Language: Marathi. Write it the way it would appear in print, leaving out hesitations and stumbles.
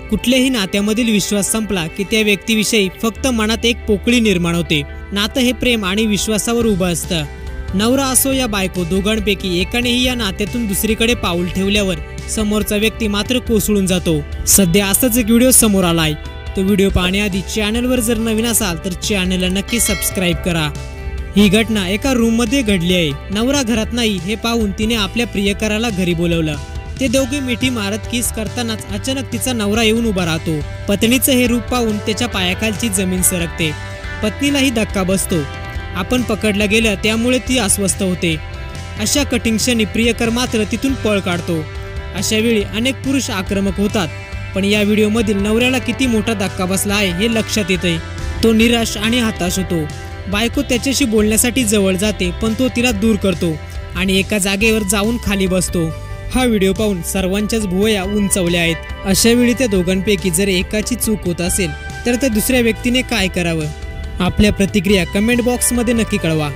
कुठल्याही नात्यामधील विश्वास संपला की त्या व्यक्तीविषयी फक्त मनात एक पोकळी निर्माण होते। नातं हे प्रेम आणि विश्वासावर उभं असतं। नवरा असो या बायको, दोघांपैकी एकानेही या नात्यातून दुसरीकडे पाऊल ठेवल्यावर समोरचा व्यक्ती मात्र कोसळून जातो। सध्या असाच एक व्हिडिओ समोर आलाय। तो व्हिडिओ पाहण्याआधी चॅनलवर जर नवीन असाल तर चॅनलला नक्की सबस्क्राइब करा। ही घटना एका रूम मध्ये घडली आहे। नवरा घरात नाही हे पाहून तिने आपल्या प्रियकराला घरी बोलवलं। ते दोघे मिठी मारत किस करतानाच अचानक तिचा नवरा येऊन उभा राहतो। पत्नीचं हे रूप पाहून त्याच्या पायाखालची जमीन सरकते। पत्नीलाही धक्का बसतो। आपण पकडला गेलं त्यामुळे ती अस्वस्थ होते। अशा कठीण क्षणी प्रियकर मात्र तिथून पळ काढतो। अशा वेळी अनेक पुरुष आक्रमक होतात, पण या व्हिडिओमधील नवऱ्याला किती मोठा धक्का बसला आहे हे लक्षात येते। तो निराश आणि हताश होतो। बायको त्याच्याशी बोलण्यासाठी जवळ जाते, पण तो तिला दूर करतो आणि एका जागेवर जाऊन खाली बसतो। हा व्हिडिओ पाहून सर्वांच्याच भुवया उंचावल्या आहेत। अशा वेळी त्या दोघांपैकी जर एकाची चूक होत असेल तर त्या दुसऱ्या व्यक्तीने काय करावं? आपल्या प्रतिक्रिया कमेंट बॉक्समध्ये नक्की कळवा।